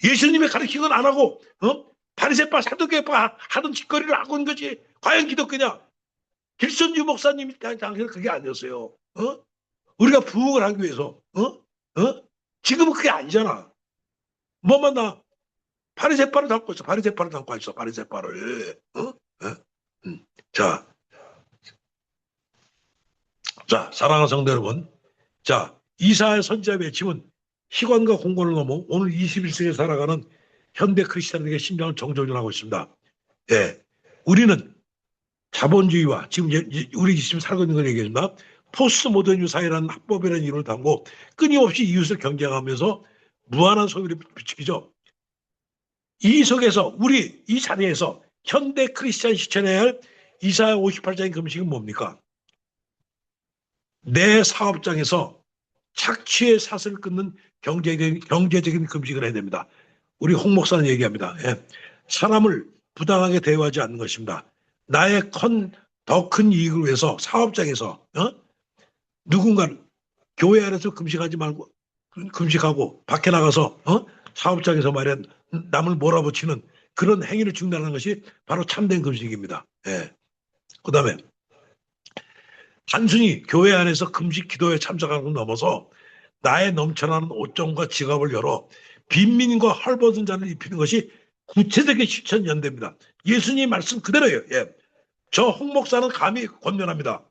예수님의 가르치는 건 안 하고 바리새파 사두개파 하던 짓거리를 하고 있는 거지. 과연 기독교냐? 길손주 목사님이 당시에는 그게 아니었어요. 우리가 부흥을 하기 위해서. 지금은 그게 아니잖아. 뭐만 나 바리새파를 담고 있어. 바리새파를 담고 있어. 바리새파를. 자, 사랑하는 성도 여러분. 자, 이사야 선지자의 외침은 희관과 공고를 넘어 오늘 21세기에 살아가는 현대 크리스찬에게 심장을 정조준하고 있습니다. 우리는 자본주의와 지금 우리 지금 살고 있는 걸 얘기합니다. 포스트 모더니즘 사회라는 합법이라는 이론을 담고 끊임없이 이웃을 경쟁하면서 무한한 소비를 부추기죠. 이 속에서 우리 이 자리에서 현대 크리스찬 실천해야 할 이사야 58장의 금식은 뭡니까? 내 사업장에서 착취의 사슬을 끊는 경제적인 금식을 해야 됩니다. 우리 홍 목사는 얘기합니다. 예. 사람을 부당하게 대우하지 않는 것입니다. 나의 더 큰 이익을 위해서 사업장에서 누군가를 교회 안에서 금식하지 말고 금식하고 밖에 나가서 사업장에서 말이야 남을 몰아붙이는 그런 행위를 중단하는 것이 바로 참된 금식입니다. 예. 그다음에 단순히 교회 안에서 금식 기도에 참석하는 것 넘어서 나의 넘쳐나는 옷정과 지갑을 열어 빈민과 헐벗은 자를 입히는 것이 구체적인 실천 연대입니다. 예수님 말씀 그대로예요. 예. 저 홍 목사는 감히 권면합니다.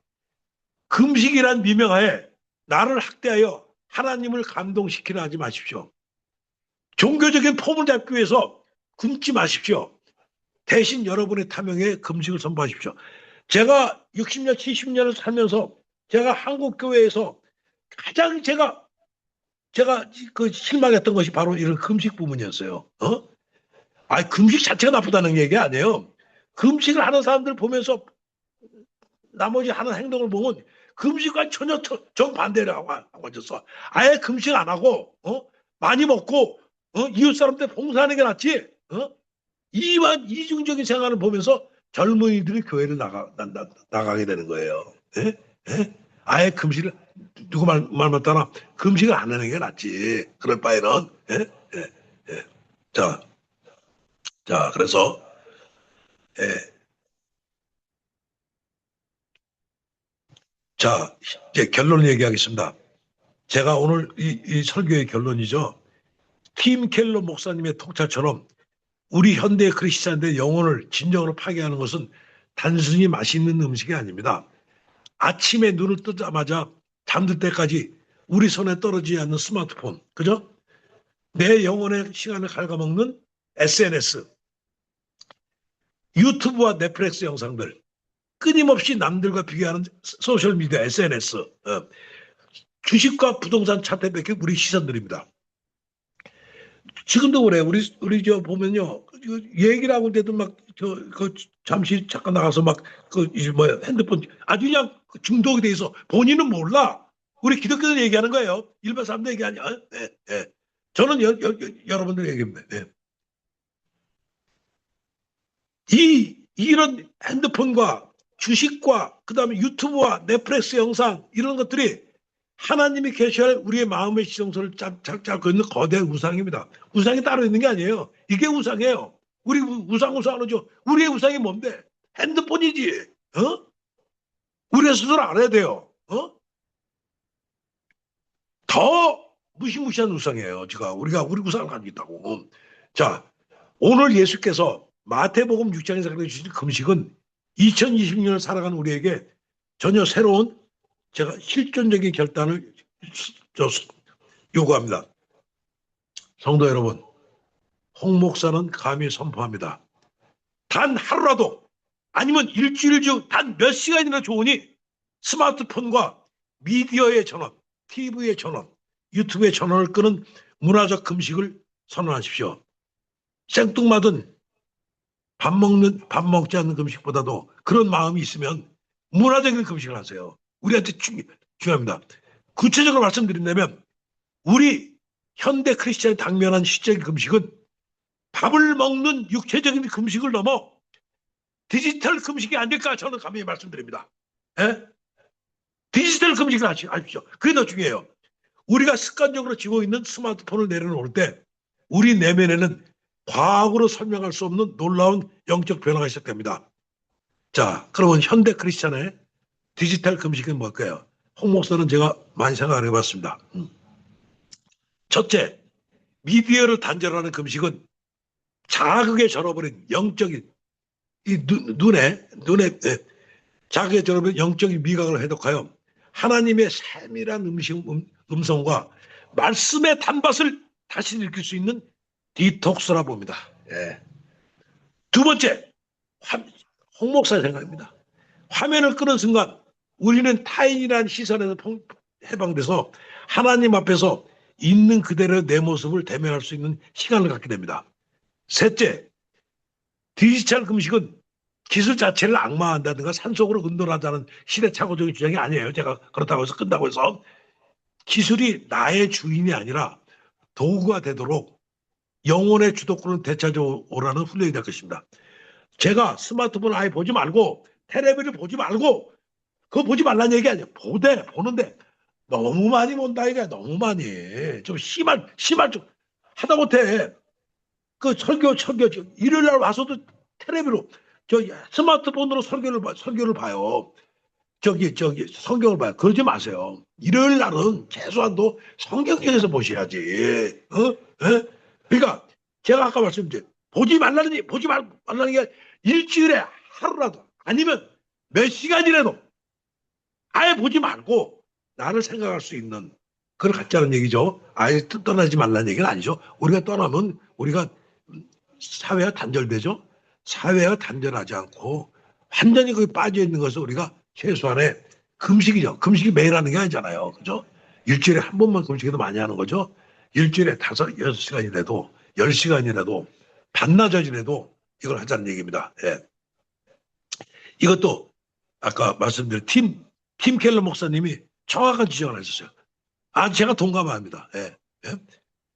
금식이란 미명하에 나를 학대하여 하나님을 감동시키려 하지 마십시오. 종교적인 폼을 잡기 위해서 굶지 마십시오. 대신 여러분의 탐욕에 금식을 선포하십시오. 제가 60년, 70년을 살면서 제가 한국 교회에서 가장 제가 그 실망했던 것이 바로 이런 금식 부분이었어요. 금식 자체가 나쁘다는 얘기 아니에요. 금식을 하는 사람들 보면서 나머지 하는 행동을 보면 금식과 전혀 정반대를 하고 앉았어. 아예 금식 안 하고 많이 먹고 이웃 사람들 봉사하는 게 낫지. 이중적인 생활을 보면서 젊은이들이 교회를 나가게 되는 거예요. 예? 예? 아예 금식을 누구 말 맞다나 금식을 안 하는 게 낫지. 그럴 바에는 예? 예? 예. 자 그래서 예. 자 이제 결론을 얘기하겠습니다. 제가 오늘 이 설교의 결론이죠. 팀 켈러 목사님의 통찰처럼 우리 현대 크리스찬들의 영혼을 진정으로 파괴하는 것은 단순히 맛있는 음식이 아닙니다. 아침에 눈을 뜨자마자 잠들 때까지 우리 손에 떨어지지 않는 스마트폰, 그죠? 내 영혼의 시간을 갉아먹는 SNS, 유튜브와 넷플릭스 영상들, 끊임없이 남들과 비교하는 소셜미디어, SNS, 주식과 부동산 차트 뺏긴 우리 시선들입니다. 지금도 그래. 우리 저 보면요. 얘기를 하고 있는데도 잠시 잠깐 나가서 핸드폰 아주 그냥 중독이 돼 있어. 본인은 몰라. 우리 기독교들 얘기하는 거예요. 일반 사람들 얘기 아니야. 네, 네. 저는 여러분들 얘기입니다. 네. 이런 핸드폰과 주식과 그다음에 유튜브와 넷플릭스 영상 이런 것들이 하나님이 계셔야 우리의 마음의 지성소를 잡고 있는 거대 우상입니다. 우상이 따로 있는 게 아니에요. 이게 우상이에요. 우리 우상하죠. 우리의 우상이 뭔데? 핸드폰이지. 우리가 스스로 알아야 돼요. 더 무시무시한 우상이에요. 우리가 우리 우상을 가지고 있다고. 자, 오늘 예수께서 마태복음 6장에서 가르쳐주신 금식은 2026년을 살아가는 우리에게 전혀 새로운 제가 실존적인 결단을 요구합니다. 성도 여러분, 홍 목사는 감히 선포합니다. 단 하루라도 아니면 일주일 중 단 몇 시간이나 좋으니 스마트폰과 미디어의 전원, TV의 전원, 유튜브의 전원을 끄는 문화적 금식을 선언하십시오. 생뚱맞은 밥 먹지 않는 금식보다도 그런 마음이 있으면 문화적인 금식을 하세요. 우리한테 중요합니다. 구체적으로 말씀드린다면 우리 현대 크리스찬이 당면한 시적인 금식은 밥을 먹는 육체적인 금식을 넘어 디지털 금식이 아닐까 저는 감히 말씀드립니다. 예? 디지털 금식을 하십시오. 그게 더 중요해요. 우리가 습관적으로 쥐고 있는 스마트폰을 내려놓을 때 우리 내면에는 과학으로 설명할 수 없는 놀라운 영적 변화가 시작됩니다. 자, 그러면 현대 크리스찬의 디지털 금식은 뭘까요? 홍 목사는 제가 많이 생각을 해봤습니다. 첫째, 미디어를 단절하는 금식은 자극에 절어버린 영적인 눈에 자극에 절어버린 영적인 미각을 해독하여 하나님의 세밀한 음성과 말씀의 단맛을 다시 느낄 수 있는 디톡스라 봅니다. 예. 두 번째, 홍 목사의 생각입니다. 화면을 끄는 순간 우리는 타인이라는 시선에서 해방돼서 하나님 앞에서 있는 그대로 내 모습을 대면할 수 있는 시간을 갖게 됩니다. 셋째, 디지털 금식은 기술 자체를 악마한다든가 산속으로 은둔하자는 시대착오적인 주장이 아니에요. 제가 그렇다고 해서 끝나고 해서 기술이 나의 주인이 아니라 도구가 되도록 영혼의 주도권을 되찾아오라는 훈련이 될 것입니다. 제가 스마트폰 아예 보지 말고 텔레비를 보지 말고 그거 보지 말라는 얘기 아니에요. 보는데 너무 많이 본다 이게 너무 많이 좀 심한 좀 하다못해 그 설교 일요일 날 와서도 텔레비로 저 스마트폰으로 설교를 봐요. 저기 성경을 봐요. 그러지 마세요. 일요일 날은 최소한도 성경에서 보셔야지. 에? 그러니까 제가 아까 말씀드린 보지 말라는 게 일주일에 하루라도 아니면 몇 시간이라도 아예 보지 말고 나를 생각할 수 있는 그걸 갖자는 얘기죠. 아예 떠나지 말라는 얘기는 아니죠. 우리가 떠나면 우리가 사회가 단절되죠. 사회가 단절하지 않고 완전히 거기 빠져 있는 것을 우리가 최소한의 금식이죠. 금식이 매일 하는 게 아니잖아요. 그죠? 일주일에 한 번만 금식해도 많이 하는 거죠. 일주일에 5-6시간이라도 10시간이라도 반나절이라도 이걸 하자는 얘기입니다. 예. 이것도 아까 말씀드린 팀 켈러 목사님이 정확한 지적을 하셨어요. 제가 동감합니다. 예. 예.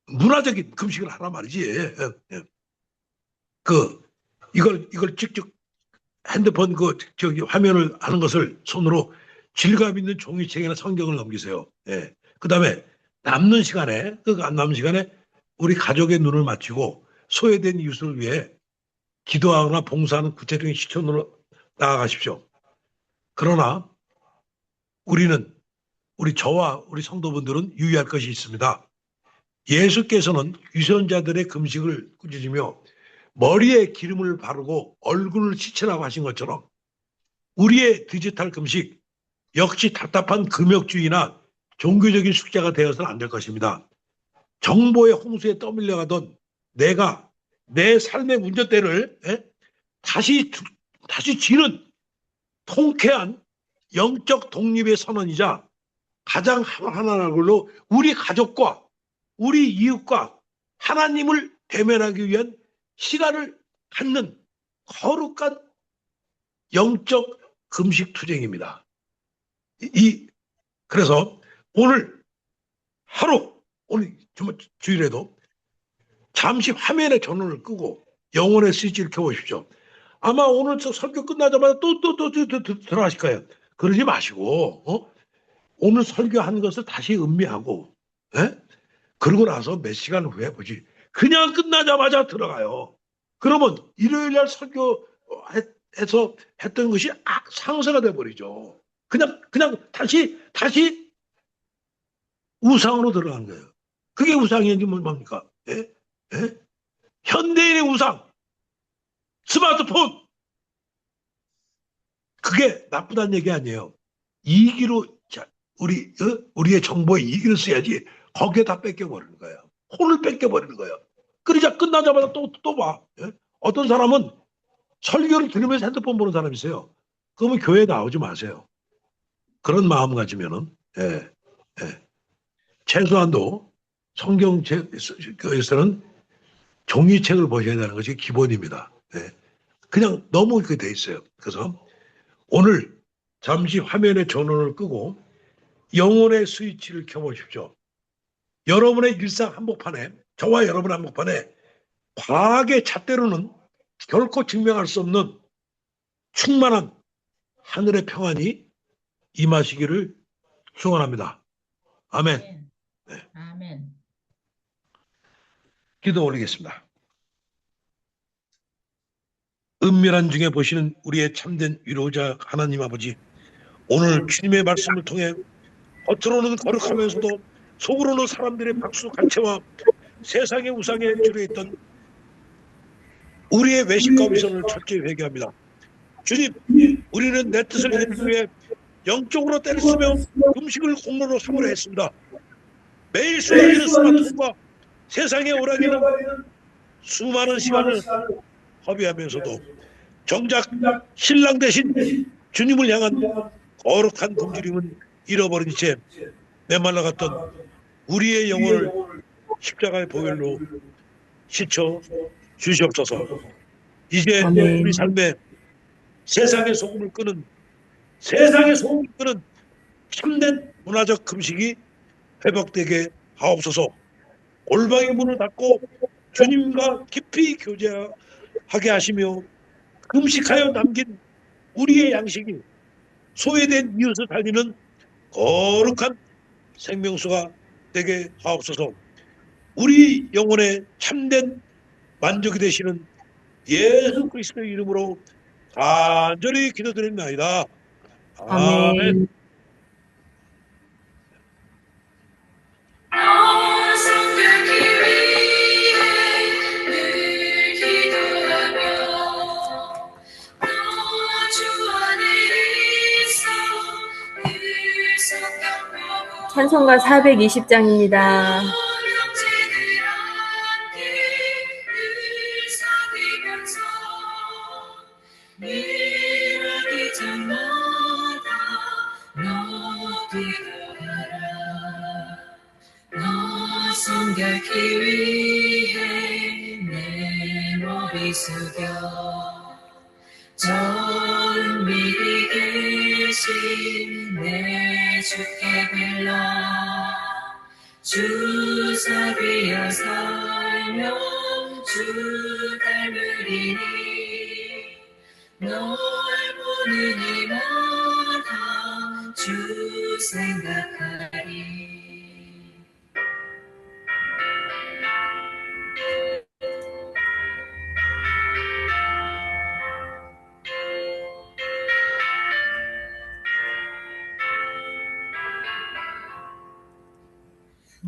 문화적인 금식을 하란 말이지. 예. 예. 이걸 직접 핸드폰 저기 화면을 하는 것을 손으로 질감 있는 종이책이나 성경을 넘기세요. 예. 그 다음에 남는 시간에 우리 가족의 눈을 맞추고 소외된 이웃을 위해 기도하거나 봉사하는 구체적인 실천으로 나아가십시오. 그러나 저와 우리 성도분들은 유의할 것이 있습니다. 예수께서는 유선자들의 금식을 꾸짖으며 머리에 기름을 바르고 얼굴을 씻으라고 하신 것처럼 우리의 디지털 금식 역시 답답한 금욕주의나 종교적인 숙제가 되어서는 안 될 것입니다. 정보의 홍수에 떠밀려가던 내가 내 삶의 운전대를 다시 쥐는 통쾌한 영적 독립의 선언이자 가장 하나하나 걸로 우리 가족과 우리 이웃과 하나님을 대면하기 위한 시간을 갖는 거룩한 영적 금식 투쟁입니다. 그래서 오늘 정말 주일에도 잠시 화면의 전원을 끄고 영혼의 스위치를 켜보십시오. 아마 오늘 저 설교 끝나자마자 또 들어가실 거예요. 그러지 마시고 오늘 설교한 것을 다시 음미하고 그러고 나서 몇 시간 후에 보지. 그냥 끝나자마자 들어가요. 그러면 일요일 날 설교해서 했던 것이 상쇄가 돼버리죠. 그냥 다시 우상으로 들어간 거예요. 그게 우상이지 뭡니까? 예? 현대인의 우상, 스마트폰. 그게 나쁘다는 얘기 아니에요. 이기로 우리의 정보에 이기를 써야지 거기에 다 뺏겨버리는 거예요. 혼을 뺏겨버리는 거예요. 그러자 끝나자마자 또 봐. 예? 어떤 사람은 설교를 들으면서 핸드폰 보는 사람이 있어요. 그러면 교회 나오지 마세요. 그런 마음 가지면은 최소한도 성경에서는 종이책을 보셔야 되는 것이 기본입니다. 그냥 너무 그렇게 돼 있어요. 그래서 오늘 잠시 화면의 전원을 끄고 영혼의 스위치를 켜보십시오. 여러분의 일상 한복판에, 저와 여러분의 한복판에 과학의 잣대로는 결코 증명할 수 없는 충만한 하늘의 평안이 임하시기를 축원합니다. 아멘. 네. 아멘. 기도 올리겠습니다. 은밀한 중에 보시는 우리의 참된 위로자 하나님 아버지, 오늘 주님의 말씀을 통해 겉으로는 거룩하면서도 속으로는 사람들의 박수 갈채와 세상의 우상에 주려있던 우리의 외식과 위선을 철저히 회개합니다. 주님, 우리는 내 뜻을 이루기 위해 영적으로 때를 쓰며 음식을 공로로 삼으려 했습니다. 매일 쏟아지는 스마트폰과 세상의 오락에는 수많은 시간을 허비하면서도 정작 신랑 대신 주님을 향한 거룩한 굶주림은 잃어버린 채 메말라갔던 우리의 영혼을 십자가의 보혈로 씻어 주시옵소서. 이제 아멘. 우리 삶에 세상의 소금을 끄는 참된 문화적 금식이 회복되게 하옵소서. 골방의 문을 닫고 주님과 깊이 교제하게 하시며 금식하여 남긴 우리의 양식이 소외된 이웃을 살리는 거룩한 생명수가 되게 하옵소서. 우리 영혼의 참된 만족이 되시는 예수 그리스도의 이름으로 간절히 기도드립니다. 아멘. 찬송가 420장입니다. 성결케 위해 내 머리 숙여 정밀히 계신 내 주께 빌라 주 사비어 살며 주 닮으리니 널 보는 이마다 주 생각하리.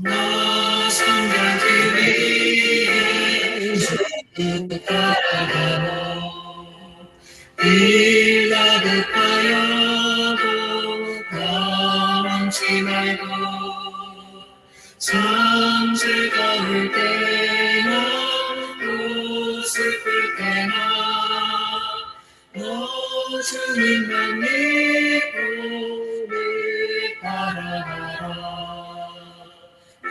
나 성경기 위해 주님 따라가노 일 다급하여도 가망치 말고 참 즐거울 때나 또 슬플 때나 너 주님만 믿고 늘 따라가라.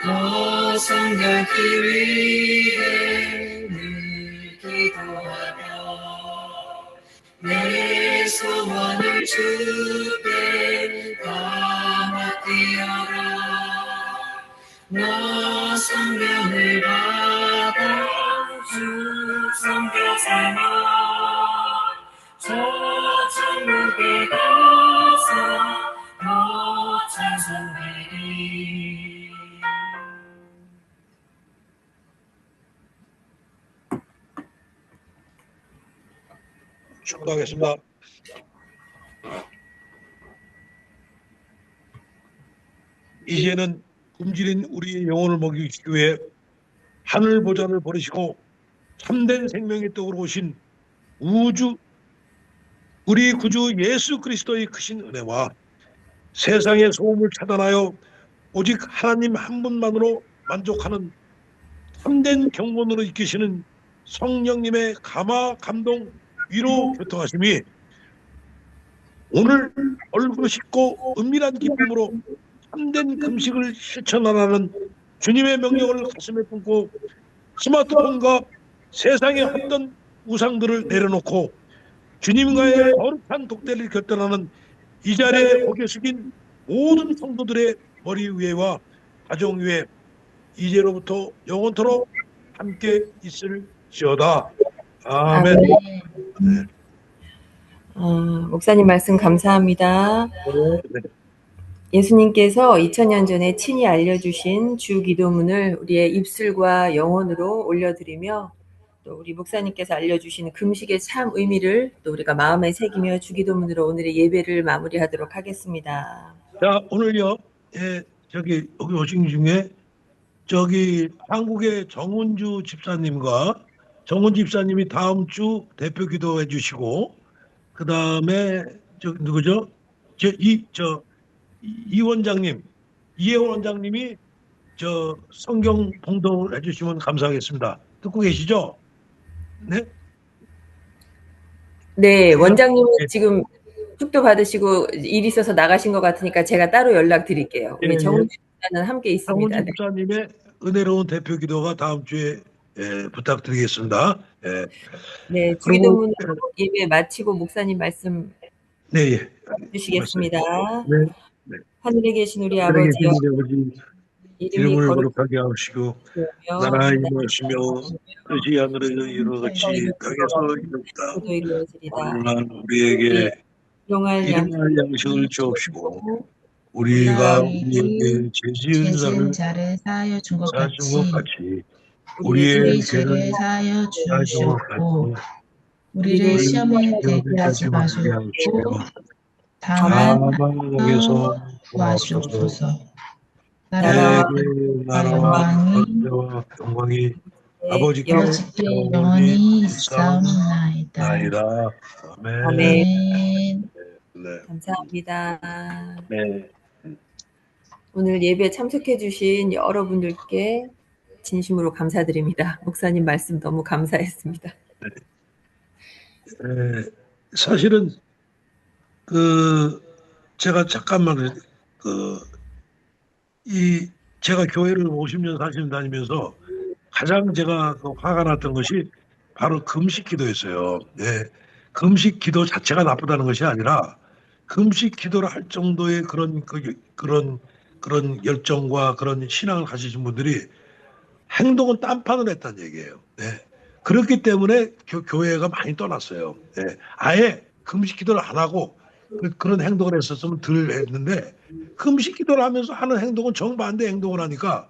너 성결케 위해 늘 기도하며 내 소원을 주께 다 맡기어라. 너 성령을 받아 주 섬겨 살며 저 천국에 가서 너 찬송하리. 축도하겠습니다. 이제는 굶주린 우리의 영혼을 먹이기 위해 하늘 보좌를 버리시고 참된 생명의 떡으로 오신 우리 구주 예수 그리스도의 크신 은혜와 세상의 소음을 차단하여 오직 하나님 한 분만으로 만족하는 참된 경건으로 이끄시는 성령님의 감화, 감동, 위로, 교통하심이 오늘 얼굴 씻고 은밀한 기쁨으로 참된 금식을 실천하라는 주님의 명령을 가슴에 품고 스마트폰과 세상의 헛된 우상들을 내려놓고 주님과의 거룩한 독대를 결단하는 이 자리에 고개 숙인 모든 성도들의 머리 위에와 가정 위에 이제로부터 영원토록 함께 있을지어다. 아멘. 아멘. 목사님 말씀 감사합니다. 네. 예수님께서 2000년 전에 친히 알려주신 주 기도문을 우리의 입술과 영혼으로 올려드리며 또 우리 목사님께서 알려주신 금식의 참 의미를 또 우리가 마음에 새기며 주 기도문으로 오늘의 예배를 마무리하도록 하겠습니다. 자, 오늘요, 여기 오신 중에 한국의 정은주 집사님이 다음 주 대표 기도해 주시고, 그 다음에 누구죠? 이혜원 원장님이 성경 봉독을 해주시면 감사하겠습니다. 듣고 계시죠? 네? 네, 원장님은 지금 축도 받으시고 일 있어서 나가신 것 같으니까 제가 따로 연락드릴게요. 우리 정은주 집사는 함께 있습니다. 정은주 집사님의 은혜로운 대표 기도가 다음 주에 부탁드리겠습니다. 예. 네, 그리고 주기도문으로 예배 마치고 목사님 말씀 네, 예. 주시겠습니다. 네, 네. 하늘에 계신 우리 하늘에 아버지여, 계신 우리 아버지 이름이 이름을 거룩하며 거룩하게 하시고 나라의 임하시며 뜻이 하늘에서 이루어같이 땅에서 이루었다. 그도 이루어지리다. 오늘날 우리에게 일용할 일용할 양식을 주옵시고 우리가 우리에게 죄 지은 죄지은 자를 자를 사하여 준 것 사준 것 같이 같이 우리의 우리의 죄를 죄를 사하여 사준 것 주시옵고 같이 우리를 시험에 들게 하지 하지 마시옵고 마시고 다만 다만에서 구하옵소서. 구하시옵소서. 나라와 내게 나라와 권세와 영광이 아버지께 아버지께 영원히 영원히 있사옵나이다. 있사옵나이다. 아멘. 아멘. 네. 감사합니다. 네. 오늘 예배에 참석해주신 여러분들께 진심으로 감사드립니다. 목사님 말씀 너무 감사했습니다. 사실은 제가 잠깐만 제가 교회를 50년 40년 다니면서 가장 제가 화가 났던 것이 바로 금식 기도였어요. 네. 금식 기도 자체가 나쁘다는 것이 아니라 금식 기도를 할 정도의 그런 열정과 그런 신앙을 가지신 분들이 행동은 딴판을 했다는 얘기예요. 네. 그렇기 때문에 교회가 많이 떠났어요. 네. 아예 금식 기도를 안 하고 그런 행동을 했었으면 덜 했는데 금식 기도를 하면서 하는 행동은 정반대 행동을 하니까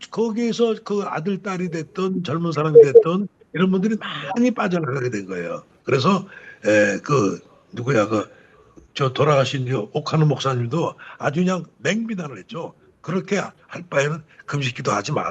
거기에서 그 아들, 딸이 됐던 젊은 사람이 됐던 이런 분들이 많이 빠져나가게 된 거예요. 그래서 누구야 저 돌아가신 옥하는 목사님도 아주 그냥 맹비난을 했죠. 그렇게 할 바에는 금식 기도 하지 말라.